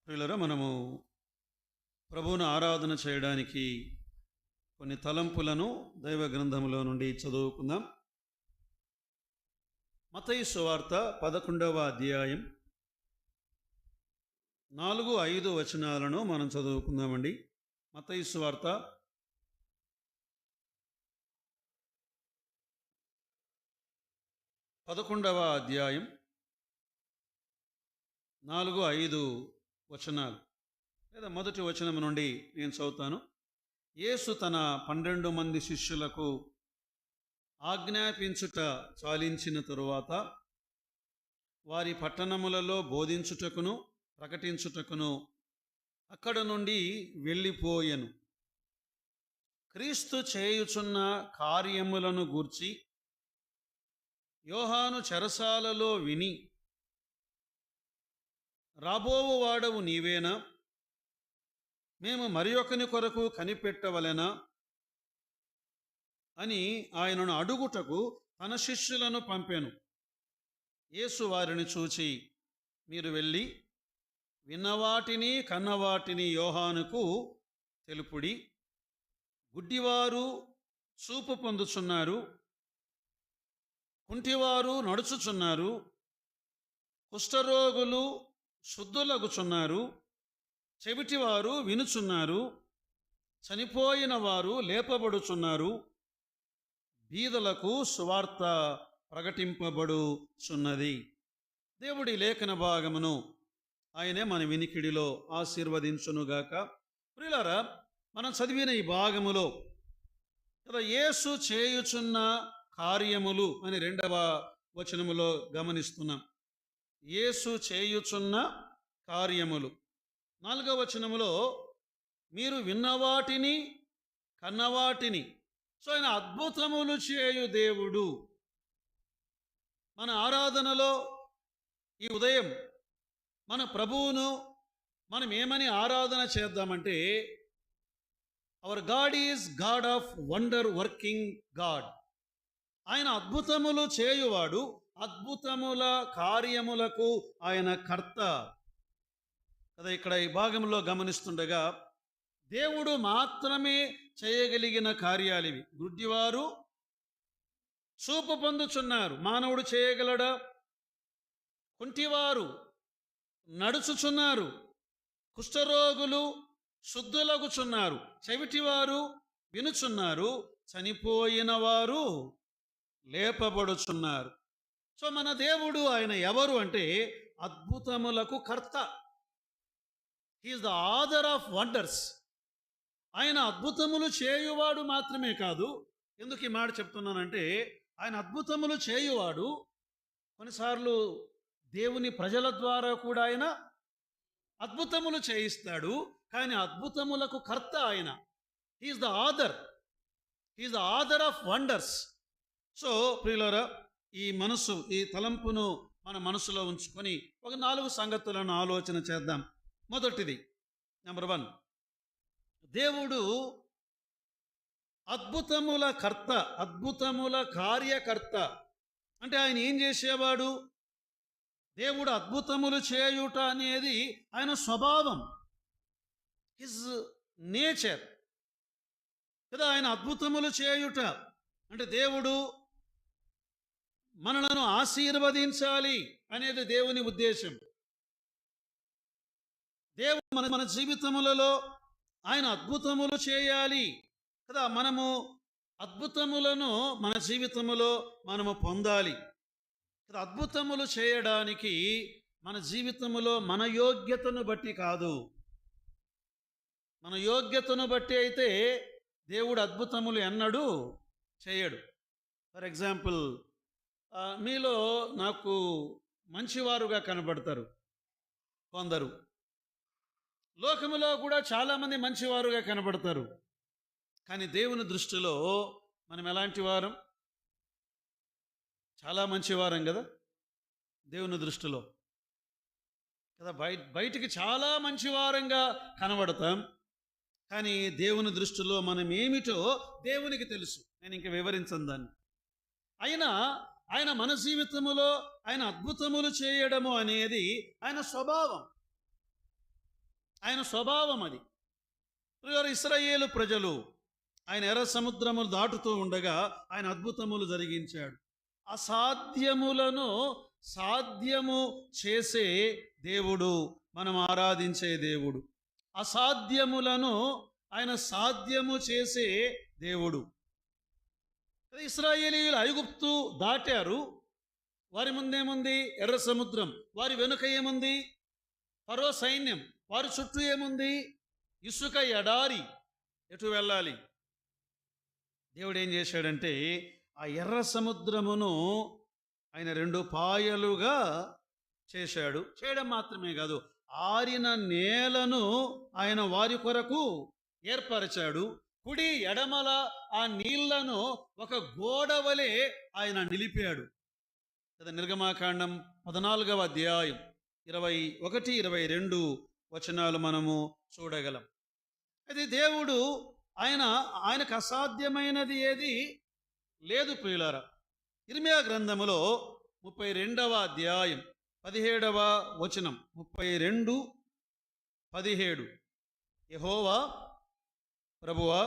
ప్రియులారా, మనము ప్రభువును ఆరాధన చేయడానికి కొన్ని తలంపులను దైవ గ్రంథంలో నుండి చదువుకుందాం. మత్తయి సువార్త 11వ అధ్యాయం 4-5 వచనాలను మనం చదువుకుందామండి. మత్తయి సువార్త 11వ అధ్యాయం 4-5 వచనాలు, లేదా మొదటి వచనం నుండి నేను చదువుతాను. యేసు తన 12 మంది శిష్యులకు ఆజ్ఞాపించుట చాలించిన తరువాత వారి పట్టణములలో బోధించుటకును ప్రకటించుటకును అక్కడ నుండి వెళ్ళిపోయెను. క్రీస్తు చేయుచున్న కార్యములను గూర్చి యోహాను చెరసాలలో విని, రాబోవు వాడవు నీవేనా, మేము మరి ఒకని కొరకు కనిపెట్టవలెనా అని ఆయనను అడుగుటకు తన శిష్యులను పంపెను. యేసు వారిని చూచి, మీరు వెళ్ళి విన్నవాటిని కన్నవాటిని యోహానుకు తెలుపుడి. గుడ్డివారు చూపు పొందుచున్నారు, కుంటివారు నడుచుచున్నారు, కుష్ఠరోగులు శుద్ధులగుచున్నారు, చెవిటివారు వినుచున్నారు, చనిపోయిన వారు లేపబడుచున్నారు, బీదలకు సువార్త ప్రకటింపబడుచున్నది. దేవుడి లేఖన భాగమును ఆయనే మన వినికిడిలో ఆశీర్వదించునుగాక. ప్రియులారా, మనం చదివిన ఈ భాగములో కదా యేసు చేయుచున్న కార్యములు అని 2వ వచనములో గమనిస్తున్నాం. యేసు చేయుచున్న కార్యములు. 4వ వచనములో మీరు విన్నవాటిని కన్నవాటిని. సో ఆయన అద్భుతములు చేయు దేవుడు. మన ఆరాధనలో ఈ ఉదయం మన ప్రభువును మనం ఏమని ఆరాధన చేద్దామంటే, hour God is God of wonder working God. ఆయన అద్భుతములు చేయువాడు, అద్భుతముల కార్యములకు ఆయన కర్త కదా. ఇక్కడ ఈ భాగంలో గమనిస్తుండగా దేవుడు మాత్రమే చేయగలిగిన కార్యాలు ఇవి. గుడ్డివారు చూపు పొందుచున్నారు, మానవుడు చేయగలడా? కుంటివారు నడుచుచున్నారు, కుష్ఠరోగులు శుద్ధులగుచున్నారు, చెవిటివారు వినుచున్నారు, చనిపోయిన వారు లేపబడుచున్నారు. సో మన దేవుడు ఆయన ఎవరు అంటే అద్భుతములకు కర్త. He is the author of wonders. ఆయన అద్భుతములు చేయువాడు మాత్రమే కాదు. ఎందుకు ఈ మాట చెప్తున్నానంటే, ఆయన అద్భుతములు చేయువాడు. కొన్నిసార్లు దేవుని ప్రజల ద్వారా కూడా ఆయన అద్భుతములు చేయిస్తాడు. కానీ అద్భుతములకు కర్త ఆయన. He is the author. He is the author of wonders. So ప్రియులారా, ఈ తలంపును మన మనసులో ఉంచుకొని ఒక 4 సంగతులను ఆలోచన చేద్దాం. మొదటిది, నెంబర్ 1, దేవుడు అద్భుతముల కర్త, అద్భుతముల కార్యకర్త. అంటే ఆయన ఏం చేసేవాడు? దేవుడు అద్భుతములు చేయుట అనేది ఆయన స్వభావం, హిజ్ నేచర్ కదా. ఆయన అద్భుతములు చేయుట అంటే దేవుడు మనలను ఆశీర్వదించాలి అనేది దేవుని ఉద్దేశం. దేవుడు మన జీవితములలో ఆయన అద్భుతములు చేయాలి కదా. మనము అద్భుతములను మన జీవితములో మనము పొందాలి కదా. అద్భుతములు చేయడానికి మన జీవితములో మన యోగ్యతను బట్టి కాదు. మన యోగ్యతను బట్టి అయితే దేవుడు అద్భుతములు ఎన్నడూ చేయడు. ఫర్ ఎగ్జాంపుల్, మీలో నాకు మంచివారుగా కనబడతారు కొందరు. లోకములో కూడా చాలామంది మంచివారుగా కనబడతారు. కానీ దేవుని దృష్టిలో మనం ఎలాంటి వారం? చాలా మంచివారం కదా దేవుని దృష్టిలో కదా. బయటికి చాలా మంచివారంగా కనబడతాం. కానీ దేవుని దృష్టిలో మనం ఏమిటో దేవునికి తెలుసు. నేను ఇంక వివరించను దాన్ని. అయినా ఆయన మన జీవితములో ఆయన అద్భుతములు చేయడము అనేది ఆయన స్వభావం. ఆయన స్వభావం అది. ఇశ్రాయేలు ప్రజలు ఆయన ఎర్ర సముద్రములు దాటుతూ ఉండగా ఆయన అద్భుతములు జరిగించాడు. అసాధ్యములను సాధ్యము చేసే దేవుడు మనం ఆరాధించే దేవుడు. అసాధ్యములను ఆయన సాధ్యము చేసే దేవుడు. ఇశ్రాయేలీయులు ఐగుప్తు దాటారు. వారి ముందేముంది? ఎర్ర సముద్రం. వారి వెనుక ఏముంది? ఫరో సైన్యం. వారి చుట్టూ ఏముంది? ఇసుక ఎడారి. ఎటు వెళ్ళాలి? దేవుడు ఏం చేశాడంటే ఆ ఎర్ర సముద్రమును ఆయన 2 పాయలుగా చేశాడు. చేయడం మాత్రమే కాదు, ఆరిన నేలను ఆయన వారి కొరకు ఏర్పరిచాడు. కుడి ఎడమల ఆ నీళ్లను ఒక గోడవలే ఆయన నిలిపాడు. నిర్గమాకాండం 14వ అధ్యాయం 21, 22 వచనాలు మనము చూడగలం. అయితే దేవుడు ఆయనకు అసాధ్యమైనది ఏది లేదు ప్రియులారా. ఇర్మియా గ్రంథములో 32వ అధ్యాయం 17వ వచనం, 32:17, యెహోవా ప్రభువా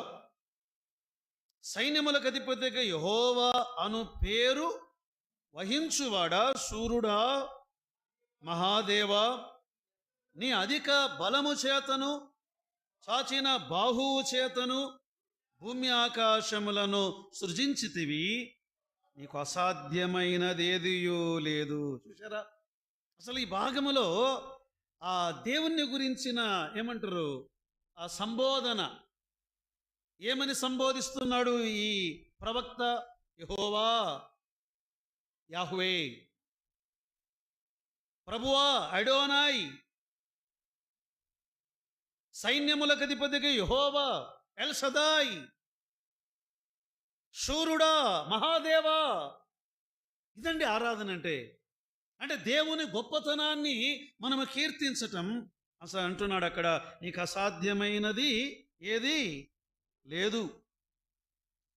సైన్యములకు అధిపతిగా యెహోవా అను పేరు వహించువాడా, శూరుడా, మహాదేవా, నీ అధిక బలము చేతను చాచిన బాహువు చేతను భూమి ఆకాశములను సృజించితివి, నీకు అసాధ్యమైనదేదియూ లేదు. చూసారా? అసలు ఈ భాగములో ఆ దేవుణ్ణి గురించిన ఏమంటారు ఆ సంబోధన, ఏమని సంబోధిస్తున్నాడు ఈ ప్రవక్త? యెహోవా, యాహ్వే, ప్రభువా, అడోనాయ్, సైన్యములకు అధిపతిగా యెహోవా, ఎల్ షదాయ్, శూరుడా, మహాదేవా. ఇదండి ఆరాధన అంటే దేవుని గొప్పతనాన్ని మనము కీర్తించటం. అసలు అంటున్నాడు అక్కడ, నీకు అసాధ్యమైనది ఏది లేదు.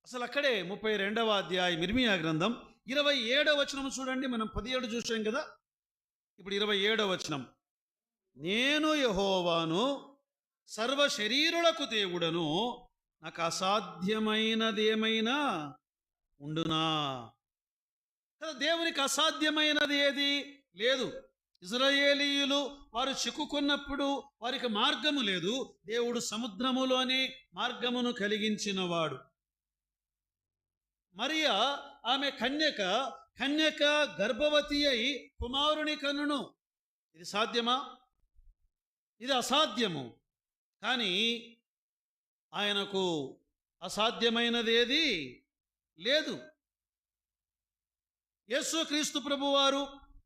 అసలు అక్కడే 32వ అధ్యాయం ఇర్మియా గ్రంథం 27వ వచనం చూడండి. మనం 17 చూసాం కదా, ఇప్పుడు 27వ వచనం. నేను యెహోవాను, సర్వ శరీరులకు దేవుడను, నాకు అసాధ్యమైనదేమైనా ఉండునా? కదా, దేవునికి అసాధ్యమైనది ఏది లేదు. ఇశ్రాయేలీయులు వారు చిక్కుకున్నప్పుడు వారికి మార్గము లేదు. దేవుడు సముద్రములోనే మార్గమును కలిగించినవాడు. మరియా ఆమె కన్యక గర్భవతి అయి కుమారుని కనును. ఇది సాధ్యమా? ఇది అసాధ్యము. కానీ ఆయనకు అసాధ్యమైనదేది లేదు. యేసుక్రీస్తు ప్రభువారు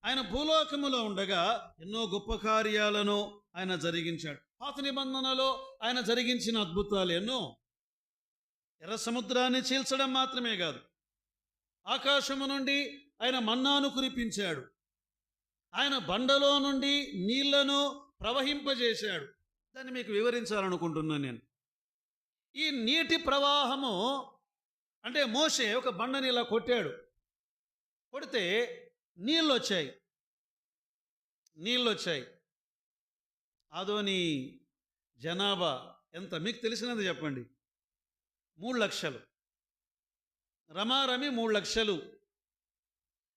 ఆయన భూలోకములో ఉండగా ఎన్నో గొప్ప కార్యాలను ఆయన జరిగించాడు. పాత నిబంధనలో ఆయన జరిగించిన అద్భుతాలు ఎన్నో. ఎర్ర సముద్రాన్ని చీల్చడం మాత్రమే కాదు, ఆకాశము నుండి ఆయన మన్నాను కురిపించాడు. ఆయన బండలో నుండి నీళ్లను ప్రవహింపజేశాడు. దాన్ని మీకు వివరించాలనుకుంటున్నాను నేను. ఈ నీటి ప్రవాహము అంటే మోషే ఒక బండని ఇలా కొట్టాడు. కొడితే నీళ్ళు వచ్చాయి. అదోని జనాభా ఎంత మీకు తెలిసినది చెప్పండి? 3 లక్షలు. రమారమి 3 లక్షలు.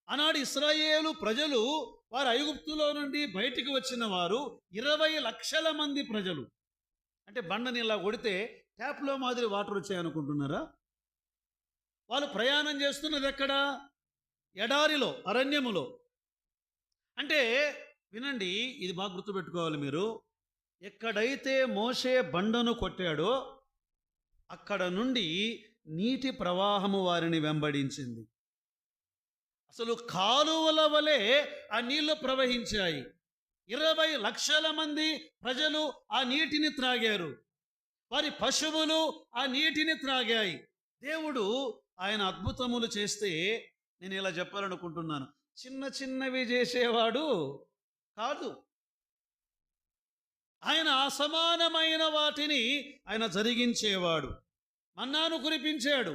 ఆనాడు ఇశ్రాయేలు ప్రజలు వారు ఐగుప్తులో నుండి బయటికి వచ్చిన వారు 20 లక్షల మంది ప్రజలు. అంటే బండని ఇలా కొడితే ట్యాప్లో మాదిరి వాటర్ వచ్చాయనుకుంటున్నారా? వాళ్ళు ప్రయాణం చేస్తున్నది ఎక్కడ? ఎడారిలో, అరణ్యములో. అంటే వినండి, ఇది బాగా గుర్తుపెట్టుకోవాలి మీరు. ఎక్కడైతే మోషే బండను కొట్టాడో అక్కడ నుండి నీటి ప్రవాహము వారిని వెంబడించింది. అసలు కాలువల వలె ఆ నీళ్లు ప్రవహించాయి. 20 లక్షల మంది ప్రజలు ఆ నీటిని త్రాగారు. వారి పశువులు ఆ నీటిని త్రాగాయి. దేవుడు ఆయన అద్భుతములు చేస్తే నేను ఇలా చెప్పాలనుకుంటున్నాను, చిన్నవి చేసేవాడు కాదు. ఆయన అసమానమైన వాటిని ఆయన జరిగించేవాడు. మన్నాను కురిపించాడు.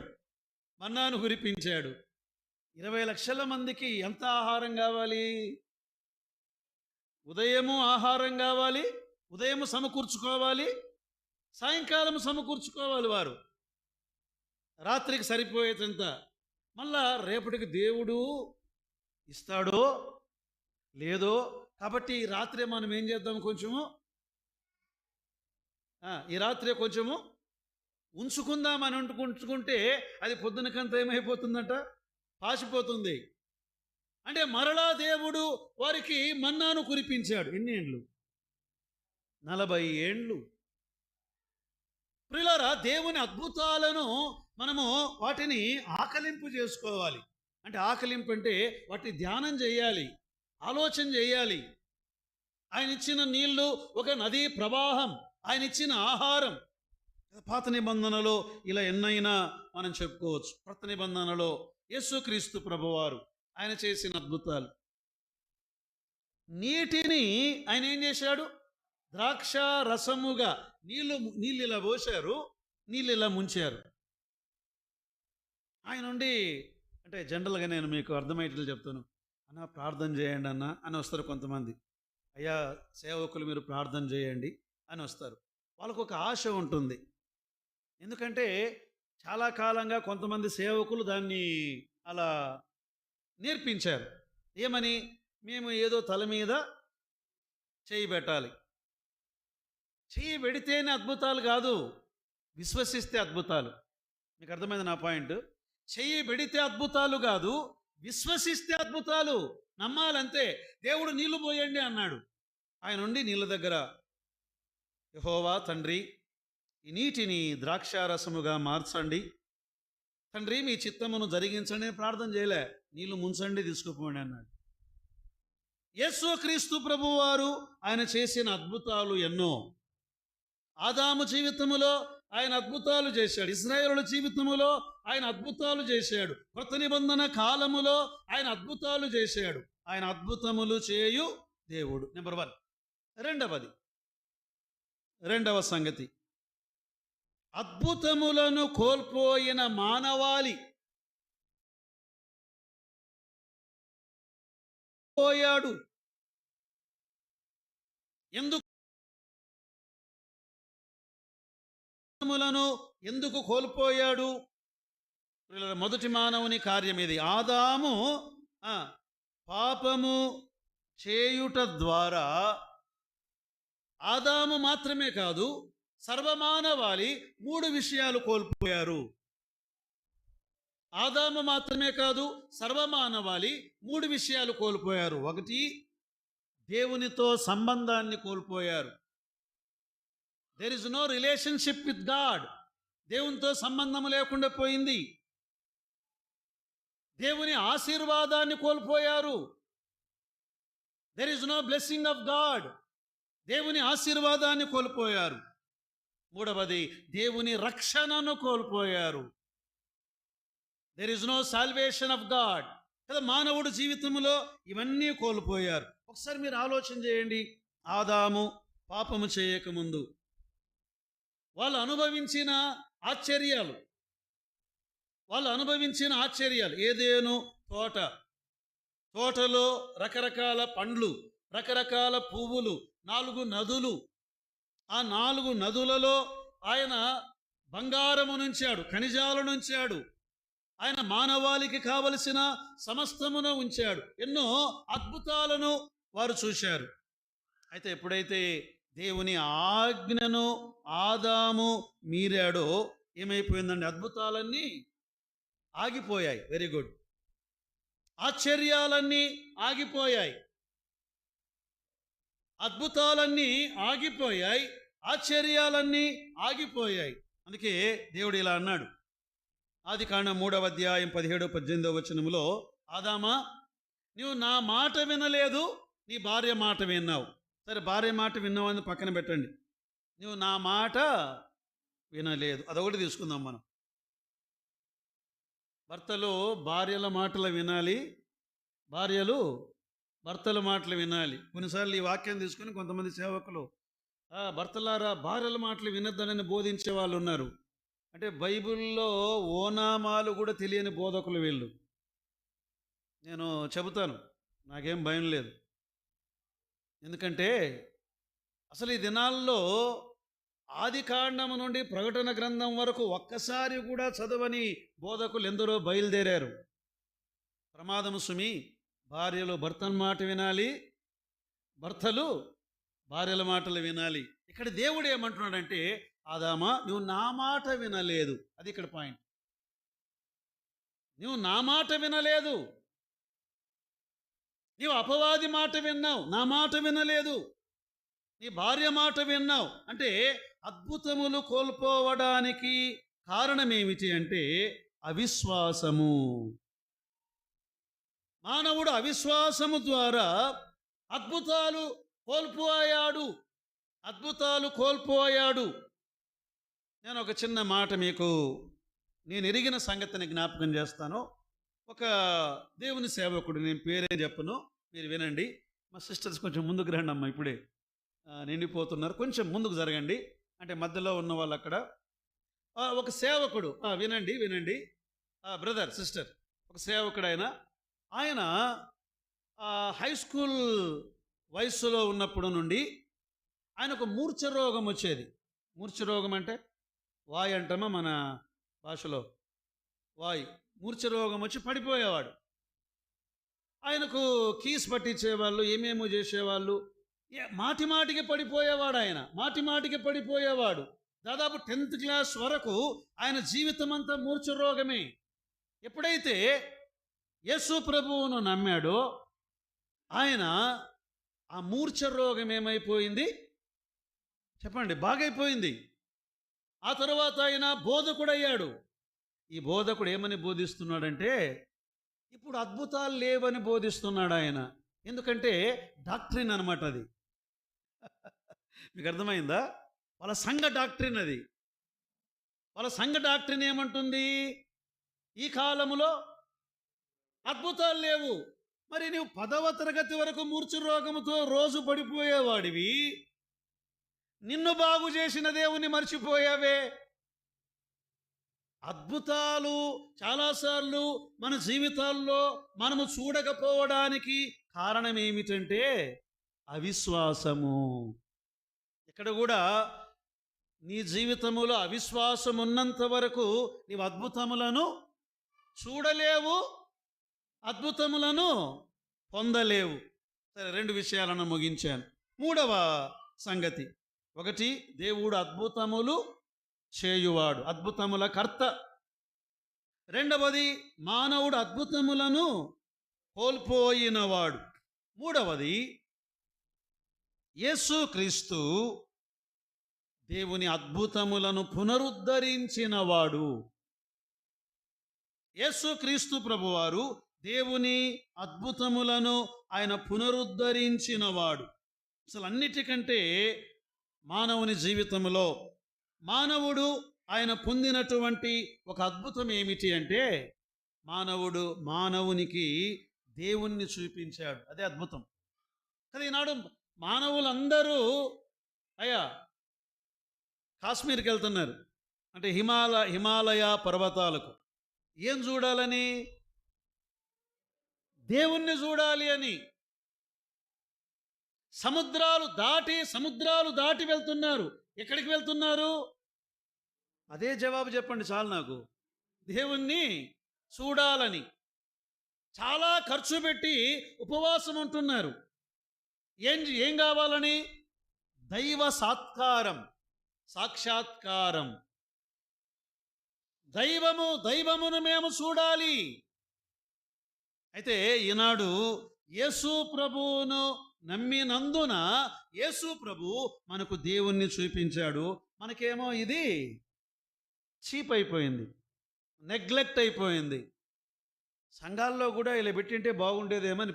20 లక్షల మందికి ఎంత ఆహారం కావాలి? ఉదయము ఆహారం కావాలి, ఉదయం సమకూర్చుకోవాలి, సాయంకాలం సమకూర్చుకోవాలి వారు, రాత్రికి సరిపోయేటంత. మళ్ళా రేపటికి దేవుడు ఇస్తాడో లేదో, కాబట్టి ఈ రాత్రే మనం ఏం చేద్దాం, కొంచెము ఈ రాత్రే కొంచెము ఉంచుకుందామని ఉంచుకుంటే అది పొద్దునకంత ఏమైపోతుందంట, పాసిపోతుంది. అంటే మరలా దేవుడు వారికి మన్నాను కురిపించాడు. ఎన్ని ఏండ్లు? 40 ఏండ్లు. ప్రియులారా, దేవుని అద్భుతాలను మనము వాటిని ఆకలింపు చేసుకోవాలి. అంటే ఆకలింపు అంటే వాటిని ధ్యానం చేయాలి, ఆలోచన చేయాలి. ఆయన ఇచ్చిన నీళ్లు ఒక నదీ ప్రవాహం, ఆయన ఇచ్చిన ఆహారం. పాత నిబంధనలో ఇలా ఎన్నైనా మనం చెప్పుకోవచ్చు. కొత్త నిబంధనలో యేసుక్రీస్తు ప్రభువారు ఆయన చేసిన అద్భుతాలు. నీటిని ఆయన ఏం చేశాడు? ద్రాక్ష రసముగా. నీళ్ళు ఇలా పోశారు, నీళ్ళు ఇలా ముంచారు. ఆయన నుండి అంటే జనరల్గా నేను మీకు అర్థమయ్యేట్లు చెప్తాను. అన్న ప్రార్థన చేయండి అన్న అని వస్తారు కొంతమంది. అయ్యా సేవకులు మీరు ప్రార్థన చేయండి అని వస్తారు. వాళ్ళకు ఒక ఆశ ఉంటుంది. ఎందుకంటే చాలా కాలంగా కొంతమంది సేవకులు దాన్ని అలా నేర్పించారు. ఏమని? మేము ఏదో తల మీద చేయి పెట్టాలి. చేయి పెడితేనే అద్భుతాలు కాదు, విశ్వసిస్తే అద్భుతాలు. మీకు అర్థమైంది నా పాయింట్? చెయ్యి పెడితే అద్భుతాలు కాదు, విశ్వసిస్తే అద్భుతాలు. నమ్మాలంతే. దేవుడు నీళ్లు పోయండి అన్నాడు. ఆయన నుండి నీళ్ళ దగ్గర, యెహోవా తండ్రి, ఈ నీటిని ద్రాక్షారసముగా మార్చండి, తండ్రి మీ చిత్తమును జరిగించండి అని ప్రార్థన చేయలే. నీళ్లు ముంచండి, తీసుకుపోండి అన్నాడు. యేసుక్రీస్తు ప్రభువారు ఆయన చేసిన అద్భుతాలు ఎన్నో. ఆదాము జీవితములో ఆయన అద్భుతాలు చేశాడు. ఇశ్రాయేలుల జీవితములో ఆయన అద్భుతాలు చేశాడు. కొత్త నిబంధన కాలములో ఆయన అద్భుతాలు చేశాడు. ఆయన అద్భుతములు చేయు దేవుడు. నెంబర్ 1. రెండవ సంగతి, అద్భుతములను కోల్పోయిన మానవాళి పోయాడు. ఎందుకు కోల్పోయాడు? మొదటి మానవుని కార్యం ఇది. ఆదాము పాపము చేయుట ద్వారా ఆదాము మాత్రమే కాదు, సర్వమానవాళి 3 విషయాలు కోల్పోయారు. ఆదాము మాత్రమే కాదు, సర్వమానవాళి 3 విషయాలు కోల్పోయారు. 1, దేవునితో సంబంధాన్ని కోల్పోయారు. There is no relationship with God. దేవునితో సంబంధం లేకుండా పోయింది. దేవుని ఆశీర్వాదాన్ని కోల్పోయారు. There is no blessing of God. దేవుని ఆశీర్వాదాన్ని కోల్పోయారు. 3, దేవుని రక్షణను కోల్పోయారు. There is no salvation of God. కదా, మానవుడు జీవితంలో ఇవన్నీ కోల్పోయారు. ఒకసారి మీరు ఆలోచన చేయండి. ఆదాము పాపము చేయకముందు వాళ్ళు అనుభవించిన ఆశ్చర్యాలు, ఏదేను తోటలో రకరకాల పండ్లు, రకరకాల పువ్వులు, 4 నదులు. ఆ 4 నదులలో ఆయన బంగారము నుంచాడు, ఖనిజాలను ఉంచాడు. ఆయన మానవాళికి కావలసిన సమస్తమును ఉంచాడు. ఎన్నో అద్భుతాలను వారు చూశారు. అయితే ఎప్పుడైతే దేవుని ఆజ్ఞను ఆదాము మీరాడో ఏమైపోయిందండి? అద్భుతాలన్నీ ఆగిపోయాయి. Very good. ఆశ్చర్యాలన్నీ ఆగిపోయాయి, అద్భుతాలన్నీ ఆగిపోయాయి, ఆశ్చర్యాలన్నీ ఆగిపోయాయి. అందుకే దేవుడు ఇలా అన్నాడు. ఆదికాండం 3వ అధ్యాయం 17-18 వచనములో, ఆదామా, నువ్వు నా మాట వినలేదు, నీ భార్య మాట విన్నావు. సరే, భార్య మాట విన్నావు అని పక్కన పెట్టండి. నువ్వు నా మాట వినలేదు, అదొకటి తీసుకుందాం మనం. భర్తలు భార్యల మాటలు వినాలి, భార్యలు భర్తల మాటలు వినాలి. కొన్నిసార్లు ఈ వాక్యం తీసుకొని కొంతమంది సేవకులు భర్తలారా భార్యల మాటలు వినొద్దనని బోధించే వాళ్ళు ఉన్నారు. అంటే బైబిల్లో ఓనామాలు కూడా తెలియని బోధకులు వీళ్ళు. నేను చెబుతాను, నాకేం భయం లేదు. ఎందుకంటే అసలు ఈ దినాల్లో ఆది కాండము నుండి ప్రకటన గ్రంథం వరకు ఒక్కసారి కూడా చదవని బోధకులు ఎందరో బయలుదేరారు. ప్రమాదము సుమి. భార్యలు భర్తల మాట వినాలి, భర్తలు భార్యల మాటలు వినాలి. ఇక్కడ దేవుడు ఏమంటున్నాడంటే, ఆదామా నువ్వు నా మాట వినలేదు. అది ఇక్కడ పాయింట్. నువ్వు నా మాట వినలేదు, నీవు అపవాది మాట విన్నావు, నా మాట వినలేదు, నీ భార్య మాట విన్నావు. అంటే అద్భుతములు కోల్పోవడానికి కారణం ఏమిటి అంటే అవిశ్వాసము. మానవుడు అవిశ్వాసము ద్వారా అద్భుతాలు కోల్పోయాడు. నేను ఒక చిన్న మాట మీకు నేను ఎరిగిన సంగతిని జ్ఞాపకం చేస్తాను. ఒక దేవుని సేవకుడు, నేను పేరే చెప్పను, మీరు వినండి. మా సిస్టర్స్ కొంచెం ముందుకు రండి అమ్మ, ఇప్పుడే నిండిపోతున్నారు, కొంచెం ముందుకు జరగండి. అంటే మధ్యలో ఉన్న వాళ్ళు అక్కడ. ఒక సేవకుడు, వినండి బ్రదర్ సిస్టర్, ఒక సేవకుడు ఆయన హై స్కూల్ వయస్సులో ఉన్నప్పుడు నుండి ఆయనకు మూర్ఛ రోగం వచ్చేది. మూర్ఛ రోగం అంటే వాయు అంటామా మన భాషలో, వాయు. మూర్ఛ రోగం వచ్చి పడిపోయేవాడు. ఆయనకు కీస్ పట్టించేవాళ్ళు, ఏమేమో చేసేవాళ్ళు. మాటిమాటికి పడిపోయేవాడు. దాదాపు 10th క్లాస్ వరకు ఆయన జీవితం అంతా మూర్ఛ రోగమే. ఎప్పుడైతే యేసు ప్రభువును నమ్మాడో ఆయన ఆ మూర్ఛ రోగం ఏమైపోయింది చెప్పండి, బాగైపోయింది. ఆ తర్వాత ఆయన బోధకుడయ్యాడు. ఈ బోధకుడు ఏమని బోధిస్తున్నాడంటే, ఇప్పుడు అద్భుతాలు లేవని బోధిస్తున్నాడు ఆయన. ఎందుకంటే డాక్ట్రిన్ అనమాట అది. మీకు అర్థమైందా? వాళ్ళ సంఘ డాక్ట్రిన్ అది. వాళ్ళ సంఘ డాక్ట్రిన్ ఏమంటుంది? ఈ కాలములో అద్భుతాలు లేవు. మరి నువ్వు 10వ తరగతి వరకు మూర్ఛ రోగముతో రోజు పడిపోయేవాడివి, నిన్ను బాగు చేసిన దేవుని మర్చిపోయావే. అద్భుతాలు చాలాసార్లు మన జీవితాల్లో మనము చూడకపోవడానికి కారణం ఏమిటంటే అవిశ్వాసము. ఇక్కడ కూడా నీ జీవితములో అవిశ్వాసం ఉన్నంత వరకు నీవు అద్భుతములను చూడలేవు, అద్భుతములను పొందలేవు. సరే, 2 విషయాలను ముగించాను. 3వ సంగతి, 1 దేవుడు అద్భుతములు చేయువాడు, అద్భుతముల కర్త. 2వది మానవుడు అద్భుతములను కోల్పోయినవాడు. 3వది యేసుక్రీస్తు దేవుని అద్భుతములను పునరుద్ధరించినవాడు. యేసుక్రీస్తు ప్రభువారు దేవుని అద్భుతములను ఆయన పునరుద్ధరించినవాడు. అసలు అన్నిటికంటే మానవుని జీవితంలో మానవుడు ఆయన పొందినటువంటి ఒక అద్భుతం ఏమిటి అంటే మానవునికి దేవుణ్ణి చూపించాడు. అదే అద్భుతం కదా. ఈనాడు మానవులందరూ కాశ్మీర్కి వెళ్తున్నారు, అంటే హిమాలయ పర్వతాలకు. ఏం చూడాలని? దేవుణ్ణి చూడాలి అని. సముద్రాలు దాటి వెళ్తున్నారు. ఎక్కడికి వెళ్తున్నారు? అదే జవాబు చెప్పండి చాలు నాకు. దేవుణ్ణి చూడాలని చాలా ఖర్చు పెట్టి ఉపవాసం ఉంటున్నారు. ఏం కావాలని? దైవ సాక్షాత్కారం. దైవమును మేము చూడాలి. అయితే ఈనాడు యేసు ప్రభువును నమ్మినందున యేసు ప్రభు మనకు దేవుణ్ణి చూపించాడు. మనకేమో ఇది చీప్ అయిపోయింది, నెగ్లెక్ట్ అయిపోయింది. సంఘాల్లో కూడా ఇలా పెట్టింటే బాగుండేదేమని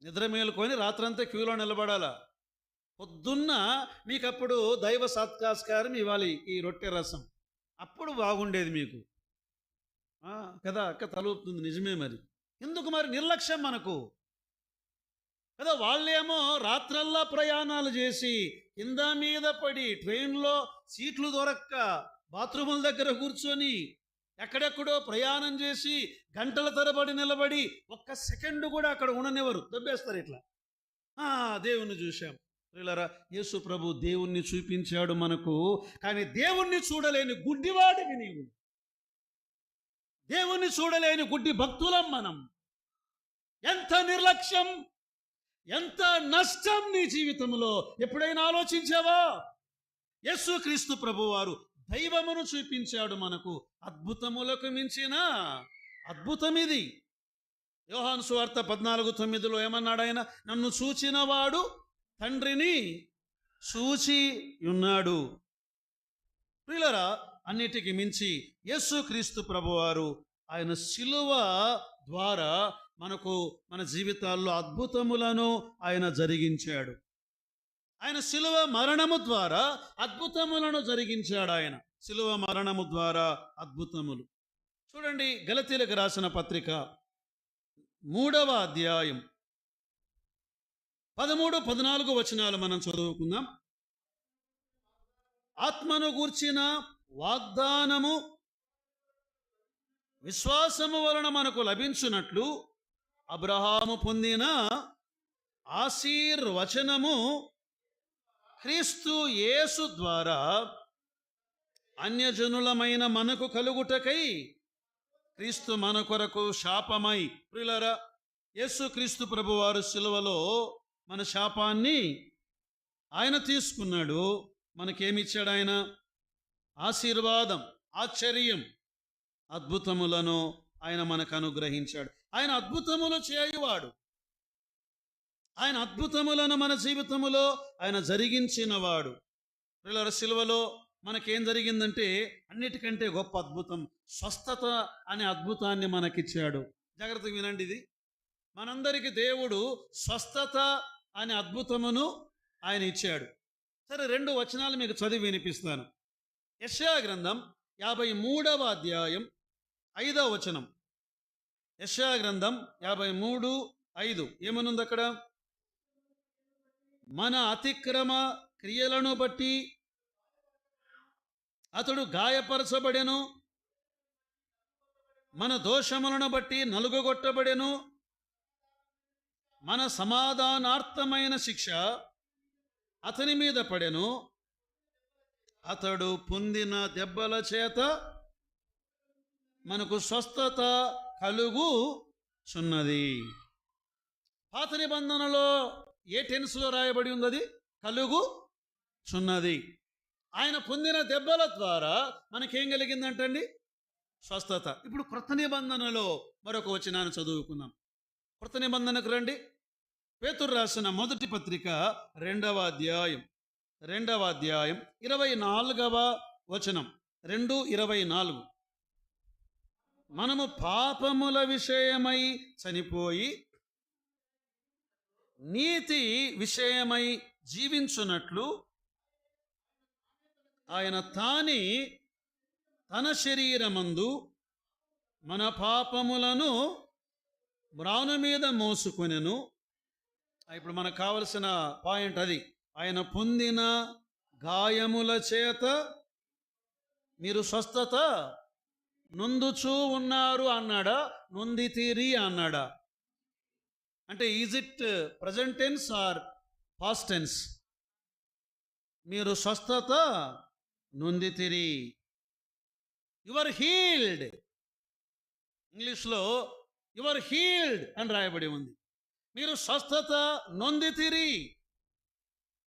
నిద్ర మేలుకొని రాత్రంతా క్యూలో నిలబడాలా. పొద్దున్న మీకు అప్పుడు దైవ సత్కాస్కారం ఇవ్వాలి, ఈ రొట్టె రసం. అప్పుడు బాగుండేది మీకు కదా. అక్క తలూపుతుంది, నిజమే. మరి ఎందుకు మరి నిర్లక్ష్యం మనకు కదా. వాళ్ళేమో రాత్రల్లా ప్రయాణాలు చేసి కింద మీద పడి ట్రైన్లో సీట్లు దొరక్క బాత్రూముల దగ్గర కూర్చొని ఎక్కడెక్కడో ప్రయాణం చేసి గంటల తరబడి నిలబడి ఒక్క సెకండ్ కూడా అక్కడ ఉండనివ్వరు, దొబ్బేస్తారు ఇట్లా. దేవుణ్ణి చూశాం. ప్రియులారా, యేసు ప్రభు దేవుణ్ణి చూపించాడు మనకు. కానీ దేవుణ్ణి చూడలేని గుడ్డివాడివి నీవు, దేవుణ్ణి చూడలేని గుడ్డి భక్తులం మనం. ఎంత నిర్లక్ష్యం, ఎంత నష్టం నీ జీవితంలో ఎప్పుడైనా ఆలోచించావా? యేసుక్రీస్తు ప్రభువారు దైవమును చూపించాడు మనకు. అద్భుతములకు మించిన అద్భుతం ఇది. యోహాను సువార్త 14:9 ఏమన్నాడు ఆయన? నన్ను చూచినవాడు తండ్రిని చూచి ఉన్నాడు. ప్రియులారా, అన్నిటికి మించి యేసుక్రీస్తు ప్రభువారు ఆయన శిలువ ద్వారా మనకు మన జీవితాల్లో అద్భుతములను ఆయన జరిగించాడు. ఆయన శిలువ మరణము ద్వారా అద్భుతములను జరిగించాడు. ఆయన శిలువ మరణము ద్వారా అద్భుతములు. చూడండి, గలతీలకు రాసిన పత్రిక 3వ అధ్యాయం 13-14 వచనాలు మనం చదువుకుందాం. ఆత్మను గూర్చిన వాగ్దానము విశ్వాసము వలన మనకు లభించున్నట్లు అబ్రహాము పొందిన ఆశీర్వచనము క్రీస్తు యేసు ద్వారా అన్యజనులమైన మనకు కలుగుటకై క్రీస్తు మన కొరకు శాపమై. ప్రియులారా, యేసు క్రీస్తు ప్రభువారు శిలువలో మన శాపాన్ని ఆయన తీసుకున్నాడు. మనకేమిచ్చాడు ఆయన? ఆశీర్వాదం, ఆశ్చర్యం, అద్భుతములను ఆయన మనకు అనుగ్రహించాడు. ఆయన అద్భుతములు చేయువాడు. ఆయన అద్భుతములను మన జీవితములో ఆయన జరిగించినవాడు. ప్రియులారా, శిలువలో మనకేం జరిగిందంటే అన్నిటికంటే గొప్ప అద్భుతం స్వస్థత అనే అద్భుతాన్ని మనకిచ్చాడు. జాగ్రత్తగా వినండి, ఇది మనందరికీ దేవుడు స్వస్థత అనే అద్భుతమును ఆయన ఇచ్చాడు. సరే, 2 వచనాలు మీకు చదివి వినిపిస్తాను. యెషయా గ్రంథం 53వ అధ్యాయం 5వ వచనం. యెషయా గ్రంథం 53:5 ఏమనుంది అక్కడ? మన అతిక్రమ క్రియలను బట్టి అతడు గాయపరచబడెను, మన దోషములను బట్టి నలుగగొట్టబడెను, మన సమాధానార్థమైన శిక్ష అతని మీద పడెను, అతడు పొందిన దెబ్బల చేత మనకు స్వస్థత కలుగుచున్నది. పాత నిబంధనలో ఏ టెన్స్లో రాయబడి ఉంది? అది కలుగుచున్నది. ఆయన పొందిన దెబ్బల ద్వారా మనకేం కలిగిందంటండి? స్వస్థత. ఇప్పుడు క్రొత్త నిబంధనలో మరొక వచనాన్ని చదువుకుందాం. క్రొత్త నిబంధనకు రండి. పేతురు రాసిన మొదటి పత్రిక 2వ అధ్యాయం 24వ వచనం. 2:24. మనము పాపముల విషయమై చనిపోయి నీతి విషయమై జీవించున్నట్లు ఆయన తన శరీరమందు మన పాపములను మ్రాను మీద మోసుకొనెను. ఇప్పుడు మనకు కావలసిన పాయింట్ అది. ఆయన పొందిన గాయముల చేత మీరు స్వస్థత నొందుచూ ఉన్నారు అన్నాడా? నొందితిరి అన్నాడా? అంటే is it present tense or past tense? మీరు స్వస్థత నొందితిరి. You are healed. ఇంగ్లీష్లో యు ఆర్ హీల్డ్ అని రాయబడి ఉంది. మీరు స్వస్థత నొందితిరి.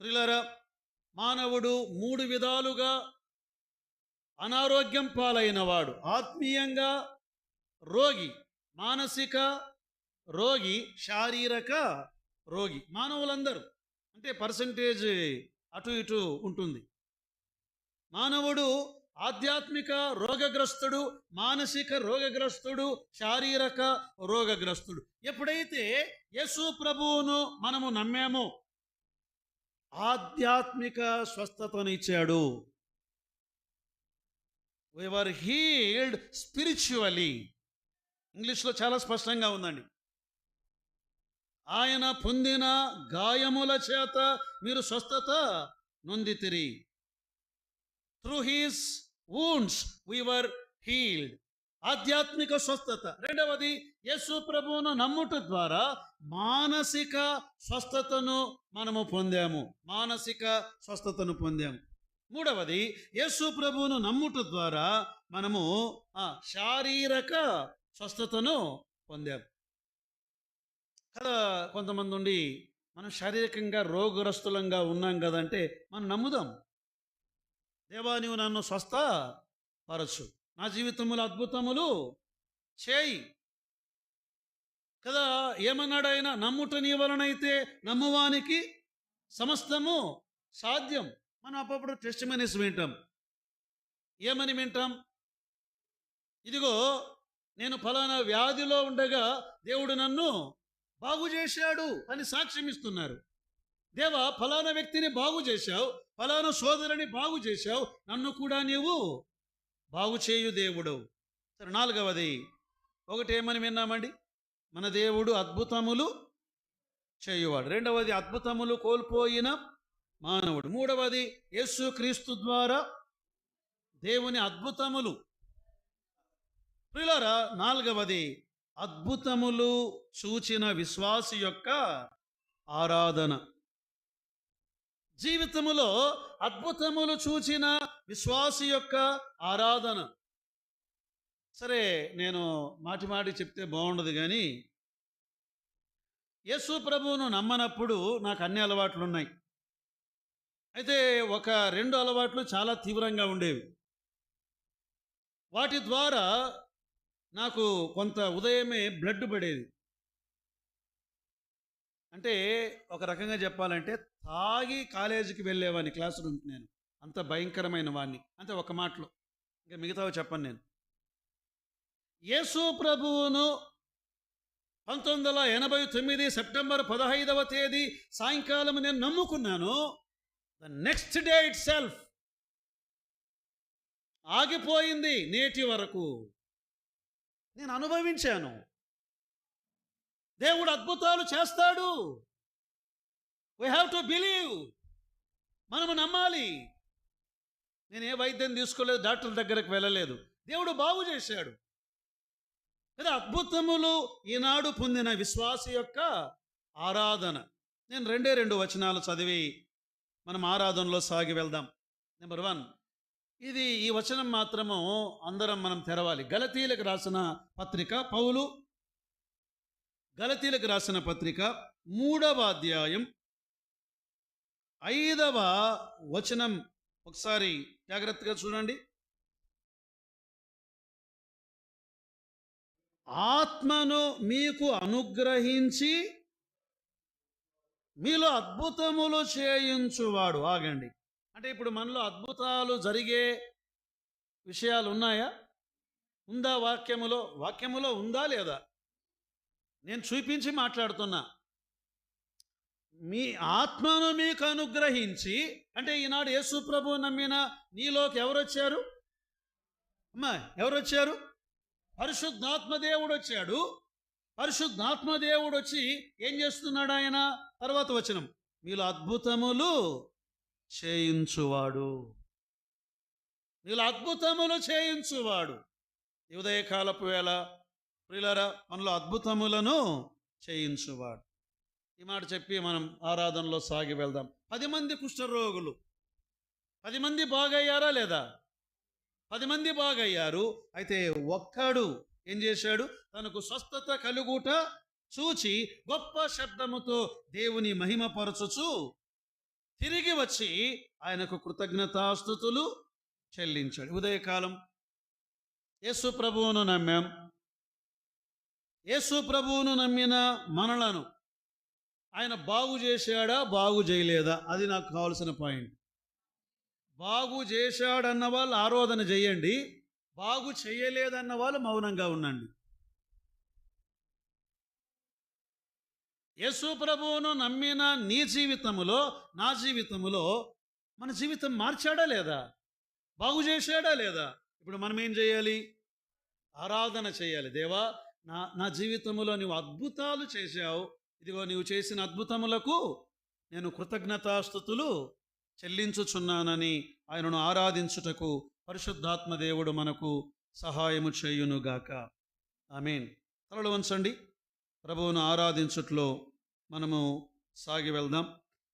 ప్రియులారా, మానవుడు 3 విధాలుగా అనారోగ్యం పాలైన వాడు. ఆత్మీయంగా రోగి, మానసిక రోగి, శారీరక రోగి. మానవులందరూ అంటే పర్సంటేజ్ అటు ఇటు ఉంటుంది. మానవుడు ఆధ్యాత్మిక రోగగ్రస్తుడు, మానసిక రోగగ్రస్తుడు, శారీరక రోగగ్రస్తుడు. ఎప్పుడైతే యేసు ప్రభువును మనము నమ్మామో ఆధ్యాత్మిక స్వస్థతను ఇచ్చాడు. we were healed spiritually. ఇంగ్లీష్లో చాలా స్పష్టంగా ఉందండి. ఆయన పొందిన గాయముల చేత మీరు స్వస్థత నొందితిరి. Through his wounds we were healed. ఆధ్యాత్మిక స్వస్థత. రెండవది, యేసు ప్రభువును నమ్ముట ద్వారా మానసిక స్వస్థతను మనము పొందాము. మానసిక స్వస్థతను పొందాము. మూడవది, యేసు ప్రభువును నమ్ముట ద్వారా మనము శారీరక స్వస్థతను పొందాము. కదా, కొంతమంది ఉండి మనం శారీరకంగా రోగగ్రస్తులంగా ఉన్నాం కదంటే మనం నమ్ముదాం. దేవా, నీవు నన్ను స్వస్థపరచు, నా జీవితంలో అద్భుతములు చేయి కదా. ఏమన్నాడు ఆయన? నమ్ముట నీ వలనైతే నమ్మువానికి సమస్తము సాధ్యం. మనం అప్పుడప్పుడు టెస్టిమనీస్ వింటాం. ఏమని వింటాం? ఇదిగో, నేను ఫలానా వ్యాధిలో ఉండగా దేవుడు నన్ను బాగు చేశాడు అని సాక్ష్యం ఇస్తున్నారు. దేవా, ఫలానా వ్యక్తిని బాగు చేశావు, ఫలానా సోదరుని బాగు చేశావు, నన్ను కూడా నీవు బాగు చేయు దేవుడు. సరే, నాలుగవది, ఒకటి ఏమని విన్నామండి? మన దేవుడు అద్భుతములు చేయువాడు. రెండవది, అద్భుతములు కోల్పోయిన మానవుడు. మూడవది, యేసుక్రీస్తు ద్వారా దేవుని అద్భుతములు. ప్రియులారా, నాలుగవది, అద్భుతములు చూచిన విశ్వాసి యొక్క ఆరాధన. జీవితములో అద్భుతములు చూచిన విశ్వాసి యొక్క ఆరాధన. సరే, నేను మాటి చెప్తే బాగుండదు, కానీ యేసు ప్రభువును నమ్మనప్పుడు నాకు అన్ని అలవాట్లు ఉన్నాయి. అయితే ఒక 2 అలవాట్లు చాలా తీవ్రంగా ఉండేవి. వాటి ద్వారా నాకు కొంత ఉదయమే బ్లడ్ పడేది. అంటే ఒక రకంగా చెప్పాలంటే తాగి కాలేజీకి వెళ్ళేవాడిని, క్లాస్ రూమ్కి. నేను అంత భయంకరమైన వాడిని. అంతే, ఒక మాటలో. ఇంకా మిగతావి చెప్పను నేను. యేసు ప్రభువును 1989 సెప్టెంబర్ 15వ తేదీ సాయంకాలం నేను నమ్ముకున్నాను. The next day it self ఆగిపోయింది. నేటి వరకు నేను అనుభవించాను. దేవుడు అద్భుతాలు చేస్తాడు. We have to believe. మనము నమ్మాలి. నేను ఏ వైద్యం తీసుకోలేదు, డాక్టర్ దగ్గరకు వెళ్ళలేదు. దేవుడు బాగు చేశాడు కదా. అద్భుతములు ఈనాడు పొందిన విశ్వాసి యొక్క ఆరాధన. నేను 2 వచనాలు చదివి మనం ఆరాధనలో సాగి వెళ్దాం. నెంబర్ 1, ఈ వచనం మాత్రము అందరం మనం తెరవాలి. గలతీలకు రాసిన పత్రిక, పౌలు గలతీలకు రాసిన పత్రిక 3వ అధ్యాయం 5వ వచనం ఒకసారి జాగ్రత్తగా చూడండి. ఆత్మను మీకు అనుగ్రహించి మీలో అద్భుతములు చేయించువాడు. ఆగండి. అంటే ఇప్పుడు మనలో అద్భుతాలు జరిగే విషయాలు ఉన్నాయా? ఉందా? వాక్యములో ఉందా లేదా? నేను చూపించి మాట్లాడుతున్నా. మీ ఆత్మను మీకు అనుగ్రహించి, అంటే ఈనాడు యేసు ప్రభువు నమ్మిన నీలోకి ఎవరు వచ్చారు? అమ్మా, ఎవరు వచ్చారు? పరిశుద్ధాత్మ దేవుడు వచ్చాడు. పరిశుద్ధాత్మ దేవుడు వచ్చి ఏం చేస్తున్నాడు ఆయన? తర్వాత వచనం, మీలో అద్భుతములు చేయించువాడు. మీలో అద్భుతములు చేయించువాడు. ఈ ఉదయకాలపు వేళ ప్రియులారా, మనలో అద్భుతములను చేయించువాడు. ఈ మాట చెప్పి మనం ఆరాధనలో సాగి వెళ్దాం. 10 మంది కుష్ఠరోగులు, 10 మంది బాగయ్యారా లేదా? 10 మంది బాగయ్యారు. అయితే ఒక్కడు ఏం చేశాడు? తనకు స్వస్థత కలుగుట చూచి గొప్ప శబ్దముతో దేవుని మహిమపరచుచు తిరిగి వచ్చి ఆయనకు కృతజ్ఞతాస్తుతులు చెల్లించాడు. ఉదయకాలం యేసు ప్రభువును నమ్మాం. యేసు ప్రభువును నమ్మిన మనలను ఆయన బాగు చేశాడా, బాగు చేయలేదా? అది నాకు కావాల్సిన పాయింట్. బాగు చేశాడన్న వాళ్ళు ఆరాధన చేయండి, బాగు చేయలేదన్న వాళ్ళు మౌనంగా ఉండండి. యేసు ప్రభువును నమ్మిన నీ జీవితములో, నా జీవితములో మన జీవితం మార్చాడా లేదా? బాగు చేశాడా లేదా? ఇప్పుడు మనం ఏం చేయాలి? ఆరాధన చేయాలి. దేవా, నా జీవితంలో నీవు అద్భుతాలు చేశావు. ఇదిగో నీవు చేసిన అద్భుతములకు నేను కృతజ్ఞతాస్తుతులు చెల్లించుచున్నానని ఆయనను ఆరాధించుటకు పరిశుద్ధాత్మ దేవుడు మనకు సహాయము చేయునుగాక. ఆమేన్. తలలు వంచండి. ప్రభువును ఆరాధించుట్లో మనము సాగి వెళ్దాం.